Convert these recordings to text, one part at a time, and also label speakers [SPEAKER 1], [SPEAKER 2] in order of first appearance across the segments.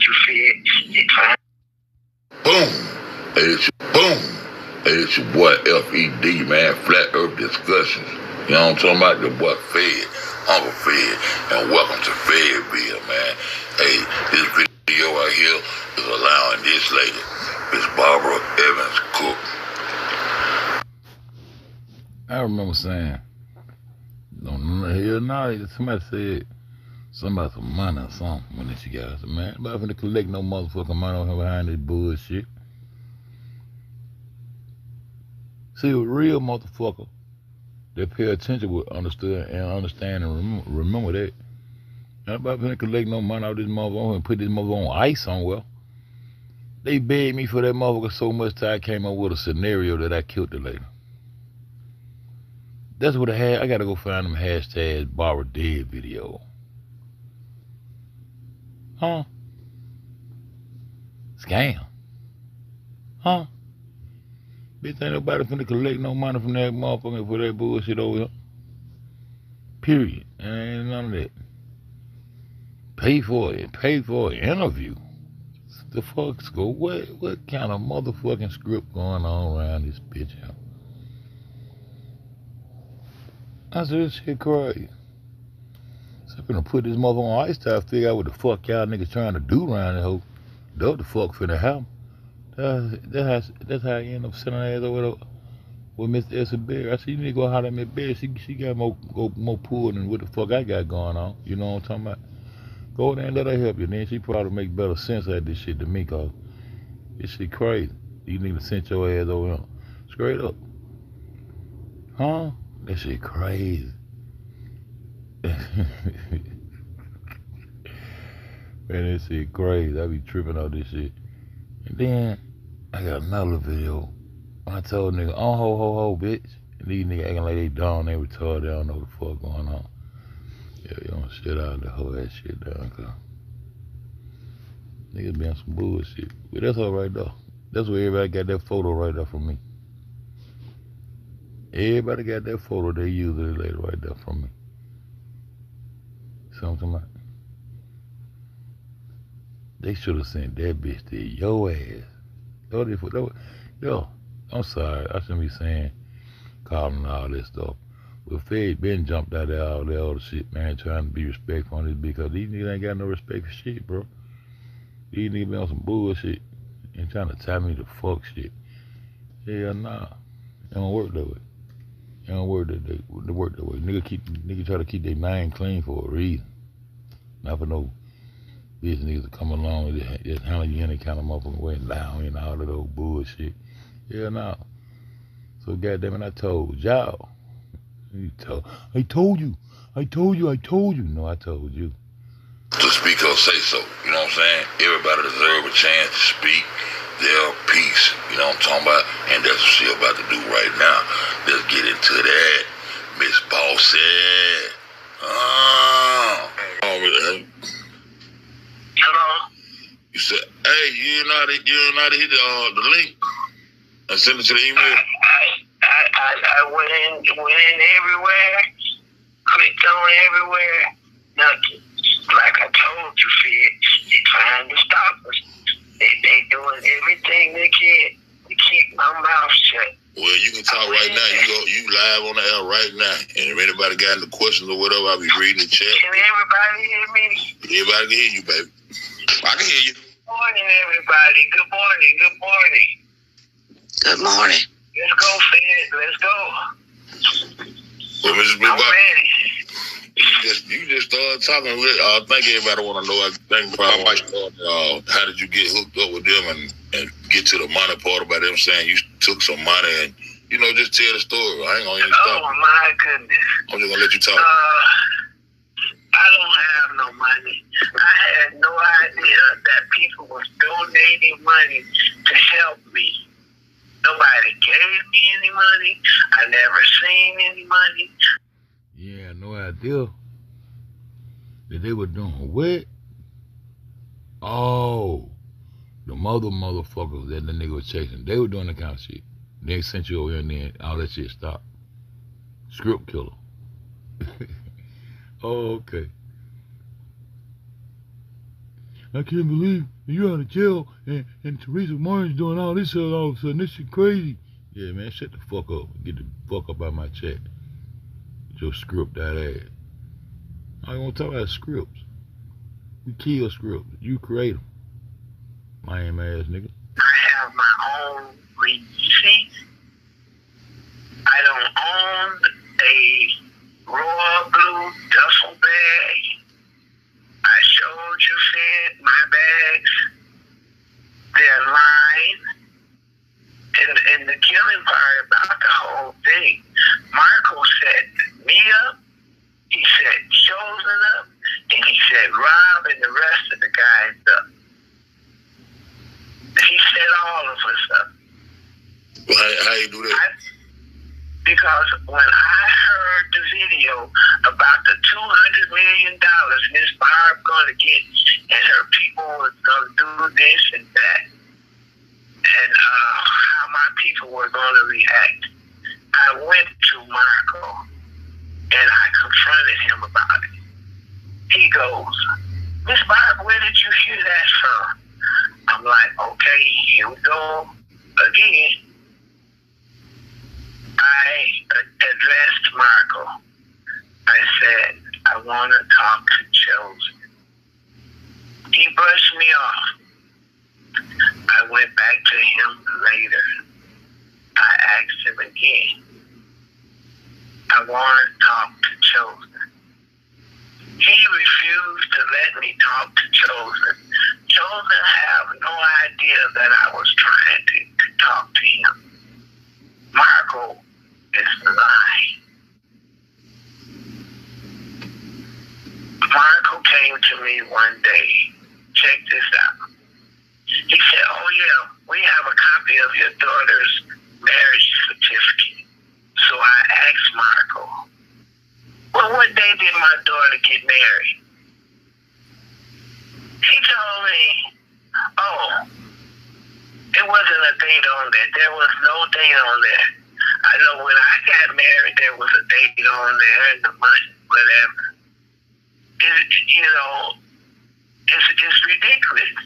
[SPEAKER 1] you, Fed. It's fine.
[SPEAKER 2] Boom. Hey, it's your boy FED, man. Flat Earth Discussions. You know what I'm talking about? The boy Fed, Uncle Fed, and welcome to Fedville, man. Hey, this video right here is allowing this lady, Miss Barbara Evans Cook.
[SPEAKER 3] I remember saying, hell no, somebody said something about some money or something when she got it, man. Nobody finna collect no motherfucking money on him behind this bullshit. See, a real motherfucker that pay attention would understand and remember that. Nobody finna collect no money out of this motherfucker and put this motherfucker on ice somewhere. They begged me for that motherfucker so much that I came up with a scenario that I killed the lady. That's what I had. I gotta go find them hashtags Barbara Dead video. Huh? Scam. Huh? Bitch, ain't nobody finna collect no money from that motherfucker for that bullshit over here. Period. Ain't none of that. Pay for it. Pay for an interview. The fuck's go? What kind of motherfucking script going on around this bitch out? I said, this shit crazy. So I'm finna put this motherfucker on ice to figure out what the fuck y'all niggas trying to do around the hoe. That's what the fuck finna happen. That's how I end up sitting her ass over there with Miss Elsie Berry. I said, you need to go holler at Miss Berry. She got more pull than what the fuck I got going on. You know what I'm talking about? Go there and let her help you. Then she probably make better sense out of this shit than me, cause this shit crazy. You need to send your ass over here. Straight up. Huh? That shit crazy. Man, that shit crazy. I be tripping on this shit. And then I got another video. I told nigga, oh ho, bitch. And these niggas acting like they dumb, they retarded, they don't know what the fuck going on. Yeah, you don't shit out the whole that shit down, cause niggas be on some bullshit. But that's all right though. That's where everybody got that photo right there from me. Everybody got that photo they used it later right there from me. Something like they should have sent that bitch to your ass. Yo, I'm sorry. I shouldn't be saying calling all this stuff. But Fed been jumped out of all that other shit, man, trying to be respectful on this because these niggas ain't got no respect for shit, bro. These niggas be on some bullshit and trying to tie me to fuck shit. Hell nah. It don't work that way. It don't work that way. Nigga try to keep their name clean for a reason. Not for no bitch niggas to come along and just handle you any kind of motherfucking way and lie and all that old bullshit. Hell nah. So goddamn it, I told y'all. I told you. No, I told you.
[SPEAKER 2] To speak or say so, you know what I'm saying? Everybody deserves a chance to speak their piece, you know what I'm talking about? And that's what she about to do right now. Let's get into that. Miss Bossy.
[SPEAKER 1] Hello?
[SPEAKER 2] You said, hey, you know how to hit the link and send it to the email?
[SPEAKER 1] I went in everywhere, clicked on everywhere, nothing. Like I told you, Fed, they trying to stop us. They doing everything they can to keep my mouth shut.
[SPEAKER 2] Well, you can talk right now. You live on the air right now. And if anybody got any questions or whatever, I'll be reading the chat.
[SPEAKER 1] Can everybody hear me?
[SPEAKER 2] Everybody can hear you, baby. I can hear you.
[SPEAKER 1] Good morning, everybody. Good morning.
[SPEAKER 4] Good morning.
[SPEAKER 1] Let's go, Fed. Let's go.
[SPEAKER 2] Well, Mrs.
[SPEAKER 1] I'm ready.
[SPEAKER 2] You just started talking. I think everybody want to know. I think probably how did you get hooked up with them and get to the money part about them saying you took some money and just tell the story. I ain't gonna even stop.
[SPEAKER 1] Oh my goodness!
[SPEAKER 2] I'm just gonna let you talk.
[SPEAKER 1] I don't have no money. I had no idea that people was donating money to help me. Nobody gave me any money. I never seen any money.
[SPEAKER 3] Yeah, no idea that they were doing what? Oh, the motherfuckers that the nigga was chasing. They were doing that kind of shit. They sent you over here and then all that shit stopped. Script killer. Oh, okay. I can't believe you out of jail and Teresa Martin's doing all this all of a sudden. This shit crazy. Yeah, man, shut the fuck up. Get the fuck up out my chat. With your script, that ass. I don't want to talk about scripts. We kill scripts. You create them. Lame ass nigga.
[SPEAKER 1] I have my own receipt. I don't own a royal blue duffel bag. I showed you said my bags. They're lined. And the killing part about the whole thing, Marco set me up, he set Chosen up, and he set Rob and the rest of the guys up. He set all of us up.
[SPEAKER 2] Well, how you do that?
[SPEAKER 1] Because when I heard the video about the $200 million Miss Barb going to get, and her people was going to do this and that, and how my people were going to react, I went to Marco and I confronted him about it. He goes, Miss Barb, where did you hear that from? I'm like, okay, here we go again. I addressed Marco. I said, I want to talk to Chosen. He brushed me off. I went back to him later. I asked him again. I want to talk to Chosen. He refused to let me talk to Chosen. Chosen have no idea that I was trying to talk to him. Marco is lying. Marco came to me one day. Check this out. He said, oh yeah, we have a copy of your daughter's marriage certificate. So I asked Marco, well, what day did my daughter get married? He told me, oh, it wasn't a date on there. There was no date on there. I know when I got married, there was a date on there and the month, whatever. It's ridiculous.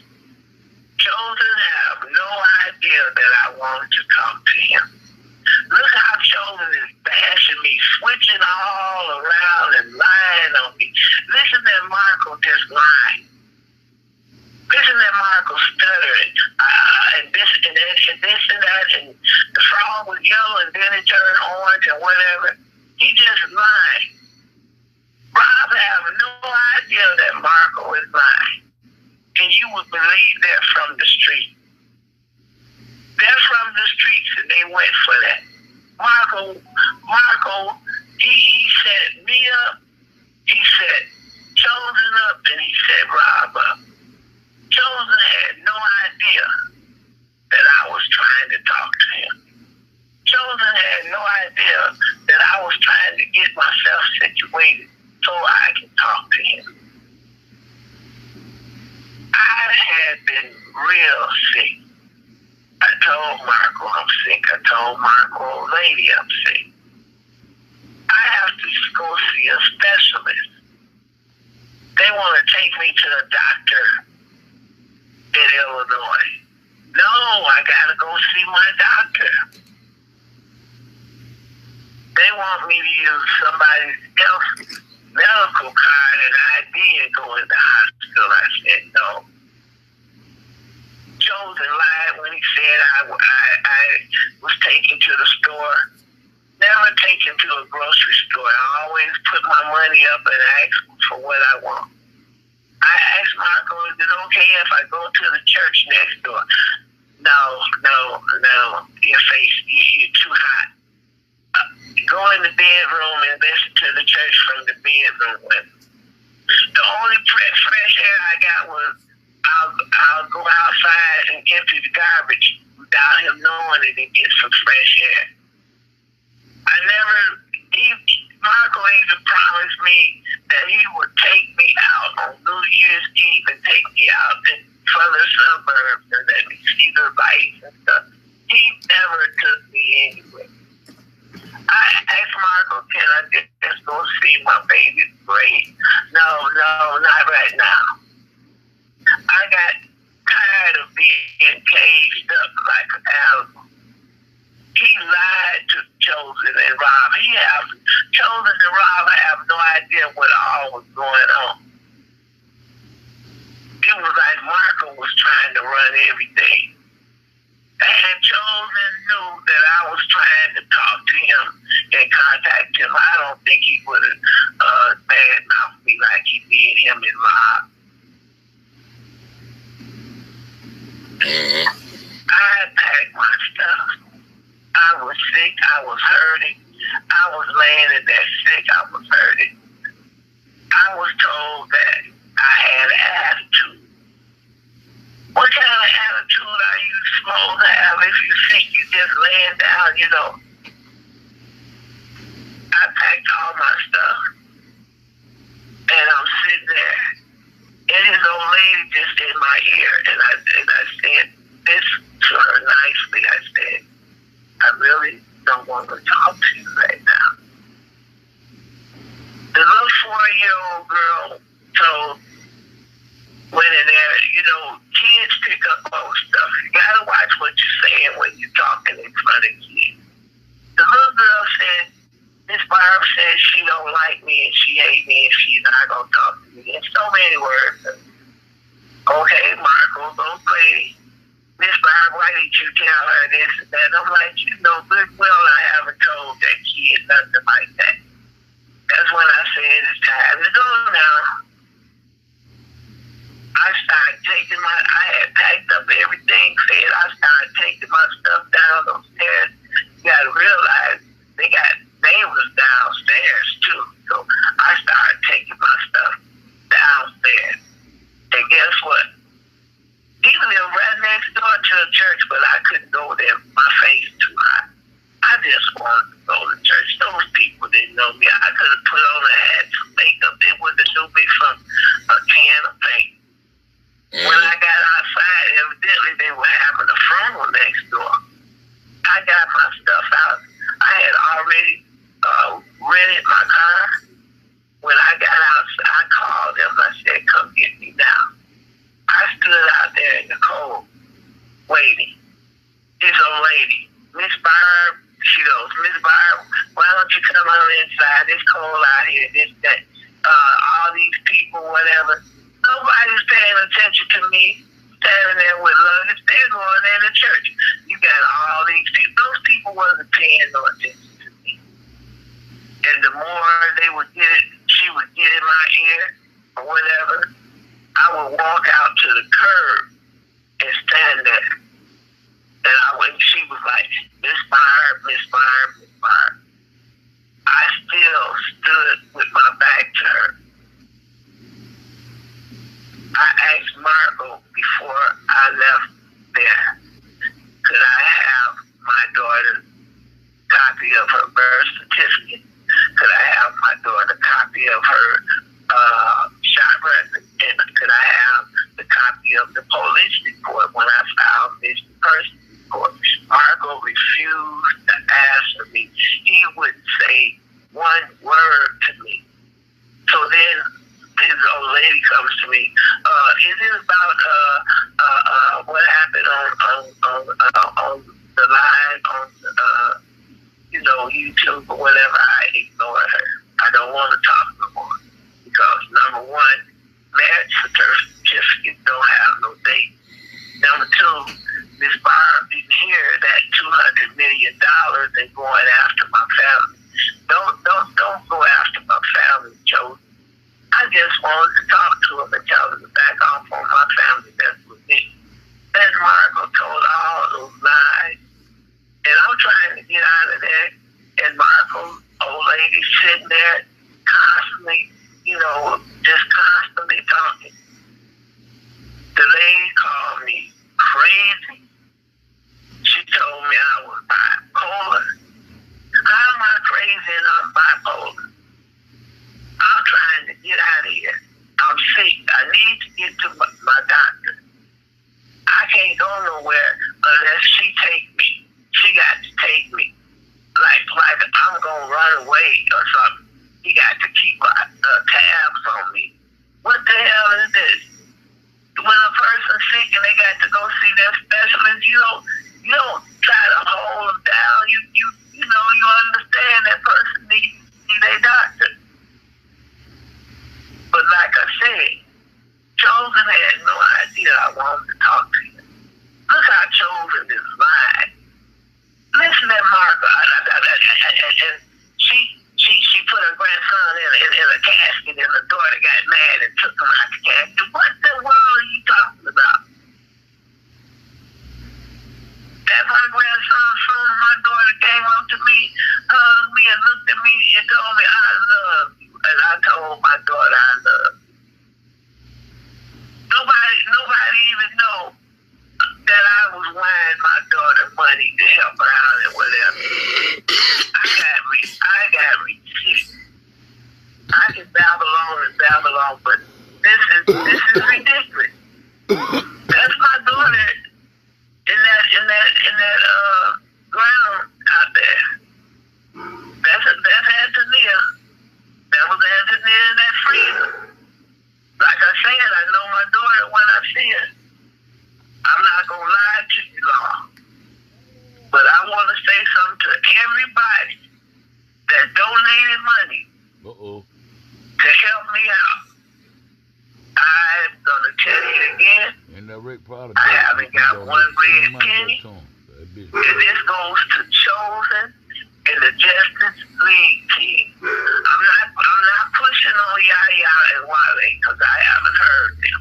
[SPEAKER 1] Chosen have no idea that I wanted to talk to him. Look how Chosen is bashing me, switching all around and lying on me. Listen to Marco just lying. Listen to Marco stuttering. And this and that and this and that. And the frog was yellow and then it turned orange and whatever. He just lying. Rob have no idea that Marco is lying. And you would believe they're from the street. They're from the streets and they went for that. Marco, he set me up, he set Chosen up, and he set Rob up. Chosen had no idea that I was trying to talk to him. Chosen had no idea that I was trying to get myself situated so I can talk to him. I had been real sick. I told Marco I'm sick. I told Marco, lady, I'm sick. I have to go see a specialist. They want to take me to a doctor in Illinois. No, I got to go see my doctor. They want me to use somebody else's medical card and ID and go in the hospital. I said no. Chosen lied when he said I was taken to the store. Never taken to a grocery store. I always put my money up and ask for what I want. I asked Marco, is it okay if I go to the church next door? No. Your face, you're too hot. Go in the bedroom and listen to the church from the bedroom window. The only fresh air I got was I'll go outside and empty the garbage without him knowing it and get some fresh air. Marco even promised me that he would take me out on New Year's Eve and take me out in further suburbs and let me see the lights and stuff. He never took me anywhere. I asked Marco, can I just go see my baby's grave? No, not right now. I got tired of being caged up like an animal. He lied to Chosen and Rob. Chosen and Rob have no idea what all was going on. It was like Marco was trying to run everything. And Chosen knew that I was trying to talk to him and contact him. I don't think he would have badmouthed me like he did him and Rob. I packed my stuff. I was sick. I was hurting. I was laying in that sick. I was hurting. I was told that I had an attitude. What kind of attitude are you supposed to have if you sick? You just laying down, you know. I packed all my stuff, and I'm sitting there, and this old lady just in my ear, and I said this to her nicely. I said, I really don't want to talk to you right now. The little 4-year-old girl went in there, you know, kids pick up old stuff. You gotta watch what you're saying when you're talking in front of kids. The little girl said, Miss Barb says she don't like me and she hates me and she's not gonna talk to me. In so many words. Okay, Marco, go crazy. Miss Barb, why didn't you tell her this and that? I'm like, you know, good well I haven't told that kid nothing like that. That's when I said it's time to go now. I started taking I had packed up everything, said I started taking my stuff down those stairs. You gotta realize they was downstairs too. So I started taking my stuff downstairs. And guess what? He lived right next door to a church, but I couldn't go there. My face too hot. I just wanted to go to church. Those people didn't know me. I could have put on a hat, some makeup. They wouldn't have knew me from a can of paint. When I got outside, evidently they were having a funeral next door. I got my stuff out. I had already rented my car. When I got outside, I called them. I said, come get me now. I stood out there in the cold, waiting. This old lady, Miss Barb, she goes, Miss Barb, why don't you come on inside? It's cold out here, this, that. All these people, whatever. Nobody's paying attention to me, standing there with luggage. They're going in the church. You got all these people. Those people wasn't paying no attention to me. And the more they would get it, she would get in my ear or whatever, I would walk out to the curb and stand there. And she was like, Miss Barb, Miss Barb, Miss Barb. I still stood with my back to her. I asked Marco before I left there, could I have my daughter's copy of her birth certificate? Could I have my daughter's copy of her shot record? And could I have the copy of the police report when I filed this person report? Marco refused to answer me. He wouldn't say one word to me. So then this old lady comes to me. Is it about what happened on the line on YouTube or whatever? I ignored her. I don't want to talk no more because number one, marriage certificates don't have no date. Number two, Miss Barb didn't hear that $200 million and going after my family. Don't go after my family, Joe. I just wanted to talk to him and tell him to back off on my family. That's with me. Then Marco told all those lies. And I'm trying to get out of there. And Marco's old lady sitting there constantly, just constantly talking. The lady called me crazy. She told me I was bipolar. How am I crazy and I'm bipolar? I'm trying to get out of here. I'm sick. I need to get to my doctor. I can't go nowhere unless she take me. She got to take me. Like I'm going to run away or something. He got to keep tabs on me. What the hell is this? When a person person sick and they got to go see their specialist, you don't try to hold them down. You understand that person needs their doctor. But like I said, Chosen had no idea I wanted to talk to you. Look how Chosen is lying. Listen to Martha. And she put her grandson in a casket, and the daughter got mad and took him out the casket. What the world are you talking about? As my grandson, soon my daughter came up to me, hugged me, and looked at me and told me, I love you. And I told my daughter I love you. Nobody even know that I was wiring my daughter money to help her out and whatever. I got receipts. I can babble on, but this is ridiculous. That's my daughter in that ground out there. That's Antonia. That was Antonia in that freezer. Like I said, I know my daughter when I see her. I'm not gonna lie to you, Lord. But I want to say something to everybody that donated money to help me out. I'm gonna tell you again. I haven't got one red penny. And this goes to Chosen and the Justice League team. I'm not pushing on Yaya and Wale because I haven't heard them.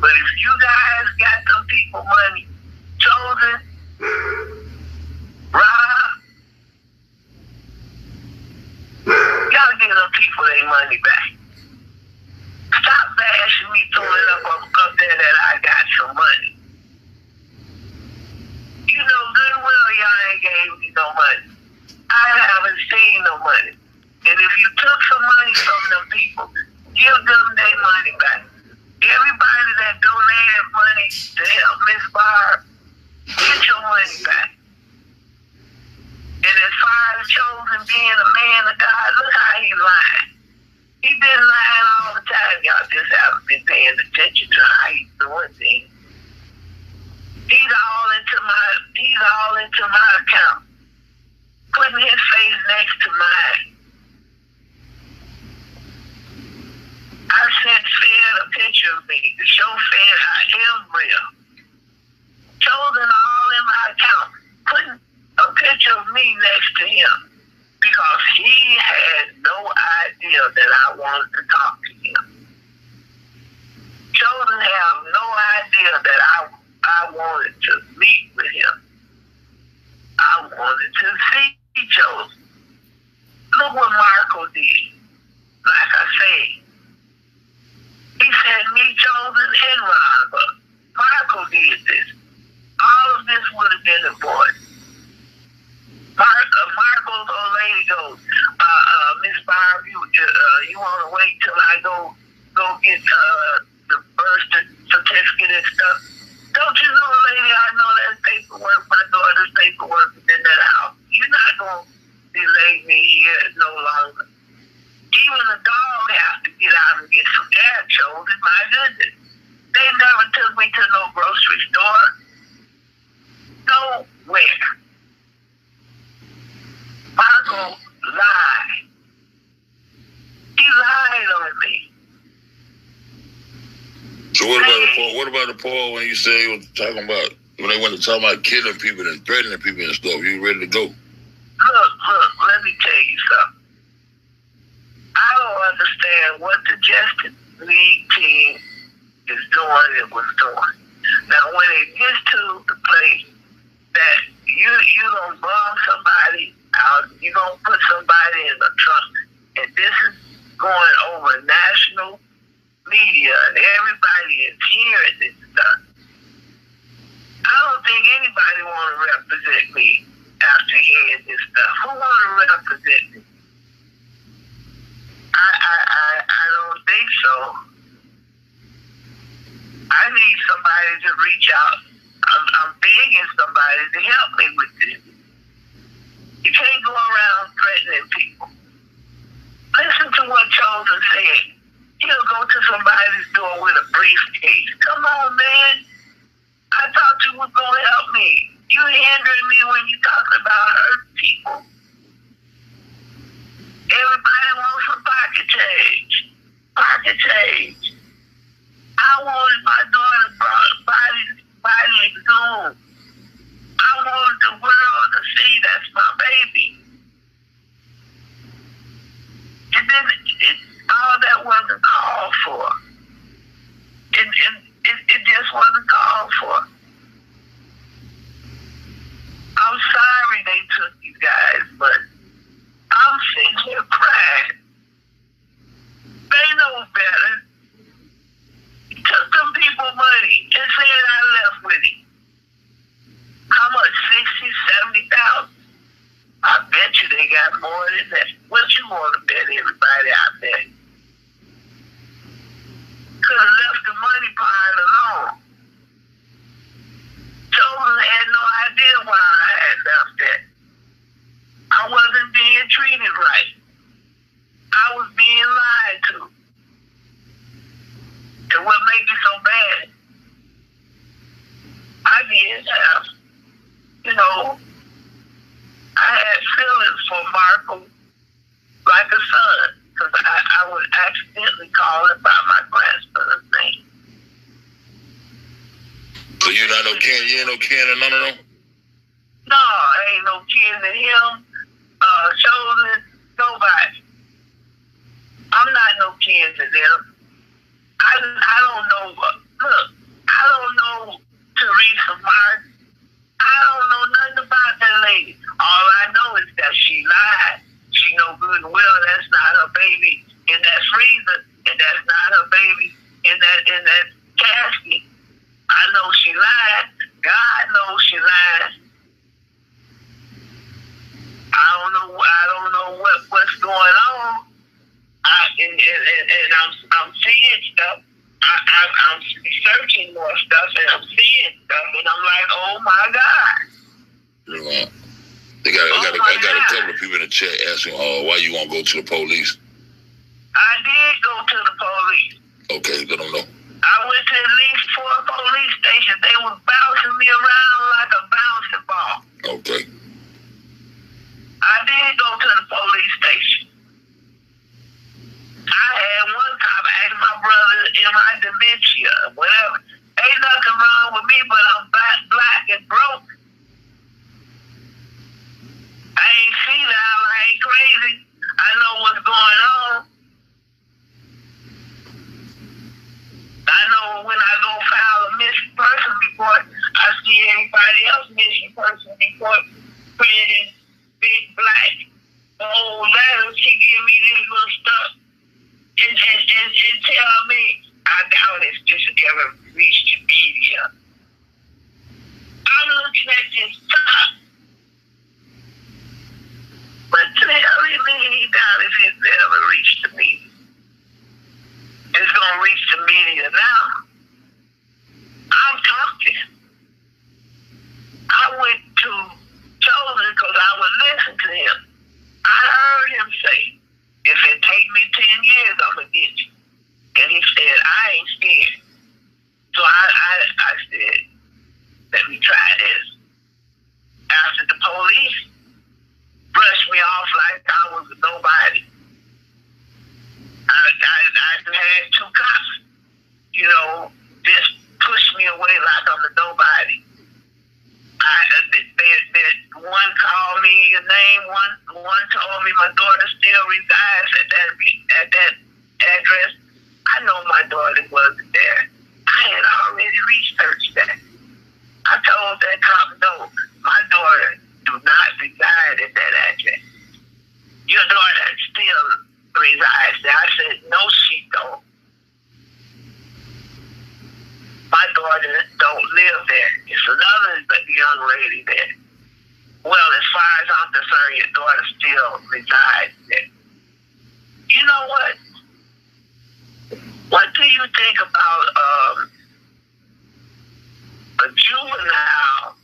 [SPEAKER 1] But if you guys got them people money, Chosen, Rob, y'all give them people their money back. Stop bashing me, throwing up there that I got some money. You know good well y'all ain't gave me no money. I haven't seen no money. And if you took some money from them people, give them their money back. Everybody that donated money to help Miss Barb, get your money back. And as far as Chosen being a man of God, look how he lying. He been lying all the time. Y'all just haven't been paying attention to how he's doing things. He's all into my account. Putting his face next to mine. I sent Fed a picture of me to show Fed I am real. Chosen all in my account, putting a picture of me next to him because he had no idea that I wanted to talk to him. Chosen have no idea that I wanted to meet with him. I wanted to see Chosen. Look what Marco did. Like I said, he said me, Chosen, and Robert. Marco did this. All of this would have been avoided. Marco's old lady goes, Miss Barb, you want to wait till I go get the birth certificate and stuff? Don't you know, lady, I know that paperwork, my daughter's paperwork is in that house. You're not going to delay me here no longer. Even the dog has to get out and get some air, Chosen. My goodness. They never took me to no grocery store. Nowhere. Marco lied. He lied on me.
[SPEAKER 2] So what about the Paul when you say he was talking about when they went to talk about killing people and threatening people and stuff? You ready to go?
[SPEAKER 1] Look, let me tell you something. I don't understand what the Justice League team is doing and was doing. Now, when it gets to the place that you gonna bomb somebody out, you gonna put somebody in the trunk, and this is going over national media, and everybody is hearing this stuff. I don't think anybody want to represent me after hearing this stuff. Who want to represent me? I don't think so. I need somebody to reach out. I'm begging somebody to help me with this. You can't go around threatening people. Listen to what Chosen said. He'll go to somebody's door with a briefcase. Come on, man. more than that. What you want to bet everybody out there? Could have left the money pile alone. Chosen had no idea why I had left that. I wasn't being treated right. I was being lied to. And what made me so bad? I did have, I had feelings for Marco like a son, because I would accidentally call him by my grandson's name.
[SPEAKER 2] So you ain't no kin to none of them?
[SPEAKER 1] No, I ain't no kin to him, Chosen, nobody. I'm not no kin to them. I don't know, look, I don't know Teresa Martin. I don't know nothing about that lady. All I know is that she lied. She know good and well that's not her baby in that freezer, and that's not her baby in that casket. I know she lied. God knows she lied. I don't know what's going on. And I'm seeing stuff. I'm searching more stuff, and I'm seeing stuff, and I'm like, oh my God.
[SPEAKER 2] Yeah. I got a couple of people in the chat asking, why you won't go to the police?
[SPEAKER 1] I did go to the police.
[SPEAKER 2] Okay, let them know.
[SPEAKER 1] I went to at least 4 police stations. They was bouncing me around like a bouncing ball.
[SPEAKER 2] Okay.
[SPEAKER 1] I did go to the police station. I had one time asked my brother, am I dementia? Whatever. Ain't nothing wrong with me, but I'm black and broke. I ain't senile, I ain't crazy. I know what's going on. I know when I go file a missing person report, I see everybody else missing person report printed big black old letters. She give me this little stuff and tell me, I doubt if this ever reached the media. I'm looking at this stuff. But tell me he doubt if it's ever reached the media. It's going to reach the media now. I'm talking. I went to Chosen because I would listen to him. I heard him say, if it take me 10 years, I'm going to get you. And he said, I ain't scared. So I said, let me try this. After the police brushed me off like I was a nobody. I had 2 cops, just push me away like I'm a nobody. One called me a name, one told me my daughter still resides at that address. I know my daughter wasn't there. I had already researched that. I told that cop, no, my daughter do not reside at that address. Your daughter still resides there. I said, no, she don't. My daughter don't live there. It's another young lady there. Well, as far as I'm concerned, your daughter still resides there. You know what? What do you think about a juvenile,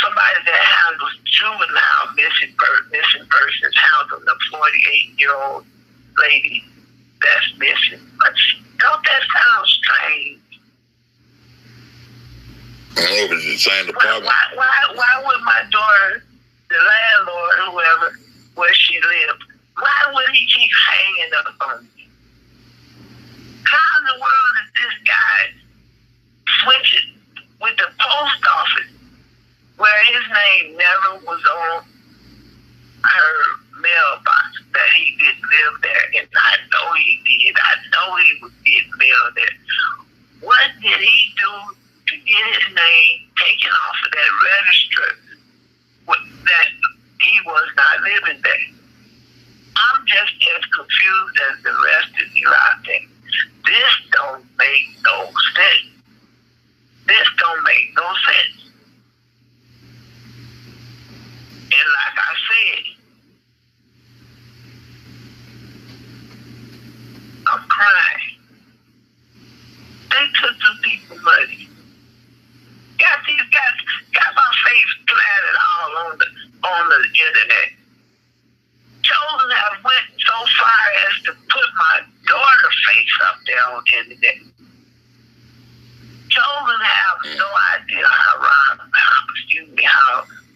[SPEAKER 1] somebody that handles juvenile missing persons, handling a 48-year-old lady that's missing? Don't that sound strange?
[SPEAKER 2] I was in the same department.
[SPEAKER 1] Why would my daughter, the landlord, whoever, where she lived, why would he keep hanging up on me? How in the world is this guy switching with the post office where his name never was on her mailbox, that he didn't live there? And I know he did. I know he didn't live there. What did he do to get his name taken off of that register that he was not living there? I'm just as confused as the rest of you out there. This don't make no sense. This don't make no sense. And like I said, crime. They took the people money. Got these guys, got my face planted all on the internet. Chosen have went so far as to put my daughter's face up there on the internet. Chosen have no idea how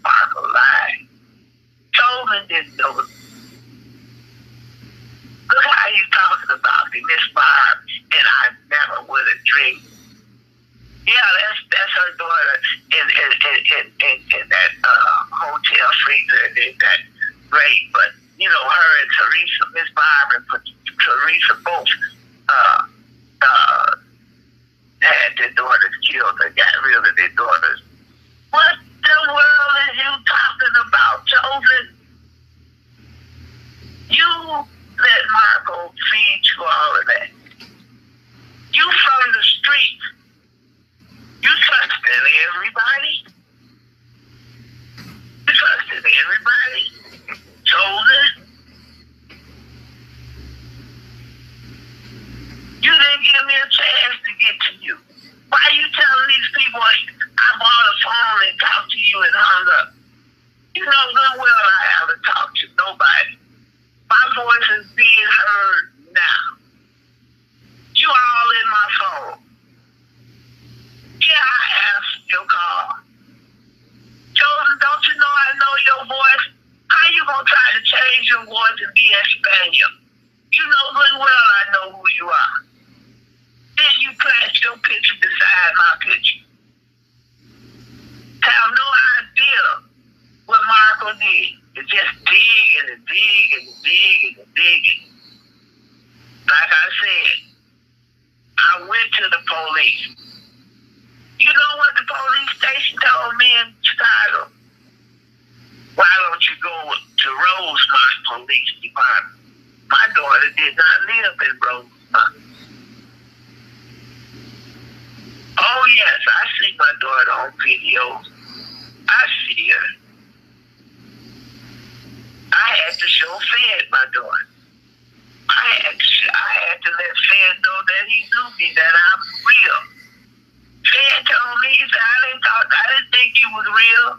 [SPEAKER 1] Marco lied. Chosen didn't know it. Look how he's talking about me, Miss Barb, and I never would have dreamed. Yeah, that's her daughter in that hotel freezer in that raid. But you know, her and Teresa, Miss Barb and Teresa both had their daughters killed. They got rid of their daughters. What the world is you talking about, Chosen? You let Marco feed you all of that. You from the street. You trusted everybody. You trusted everybody. Chosen. You didn't give me a chance to get to you. Why are you telling these people I bought a phone and talked to you and hung up? You know good well I haven't talked to nobody. My voice is being heard now. You all in my phone. Yeah, I answered your call. Chosen, don't you know I know your voice? How you gonna try to change your voice and be Spaniel? You know good well I know who you are. Then you plant your picture beside my picture. Have no idea what Marco did. It's just digging and digging and digging and digging. Like I said, I went to the police. You know what the police station told me in Chicago? Why don't you go to Rosemont Police Department? My daughter did not live in Rosemont. Oh yes, I see my daughter on videos. I see her. I had to show Fed my daughter. I had to let Fed know that he knew me, that I'm real. Fed told me, he said, I didn't think you was real.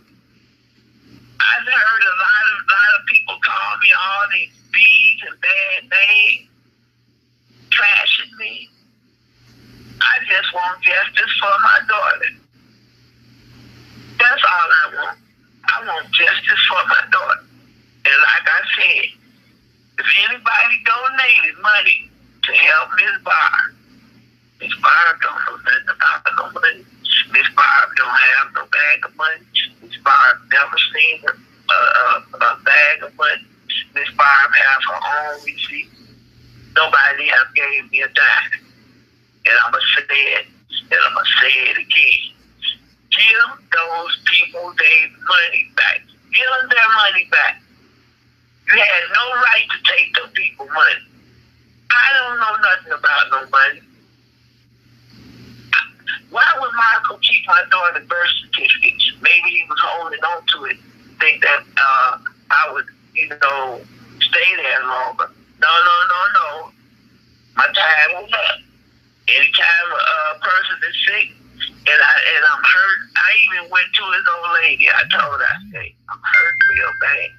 [SPEAKER 1] I've heard a lot of people call me all these B's and bad names, trashing me. I just want justice for my daughter. That's all I want. I want justice for my daughter. And like I said, if anybody donated money to help Miss Barb don't know nothing about no money. Miss Barb don't have no bag of money. Miss Barb never seen a bag of money. Miss Barb have her own receipt. Nobody have gave me a dime. And I'm going to say it, and I'm going to say it again. Give those people their money back. Give them their money back. You had no right to take the people money. I don't know nothing about no money. Why would Michael keep my daughter's birth certificate? Maybe he was holding on to it, think that I would, stay there longer. No. My time was up. Anytime a person is sick and I'm hurt, I even went to his old lady. I told her, I'm hurt real bad.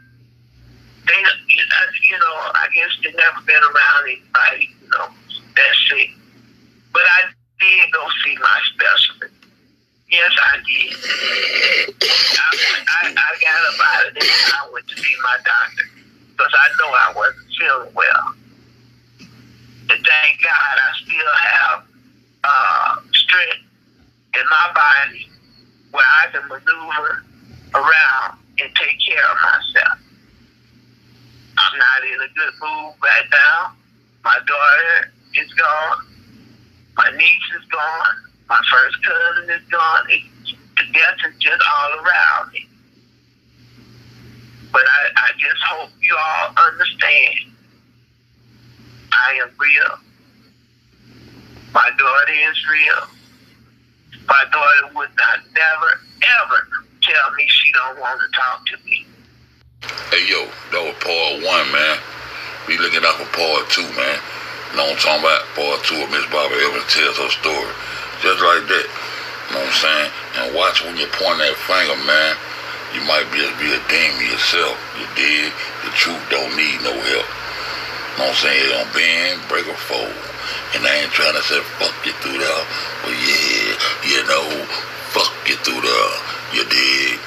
[SPEAKER 1] They, I guess they never been around anybody, that's sick. But I did go see my specialist. Yes, I did. I got up out of there and I went to see my doctor because I know I wasn't feeling well. And thank God I still have strength in my body where I can maneuver around and take care of myself. I'm not in a good mood right now. My daughter is gone. My niece is gone. My first cousin is gone. The death is just all around me. But I just hope you all understand. I am real. My daughter is real. My daughter would not never, ever tell me she don't want to talk to me.
[SPEAKER 2] Hey, yo, that was part 1, man. We looking out for part 2, man. You know what I'm talking about? Part 2 of Miss Bobby Evans tells her story. Just like that. You know what I'm saying? And watch when you point that finger, man. You might just be a demon yourself. You dig? The truth don't need no help. You know what I'm saying? It don't bend, break, or fold. And I ain't trying to say fuck you through there. But yeah, you know, fuck you through there. You dig?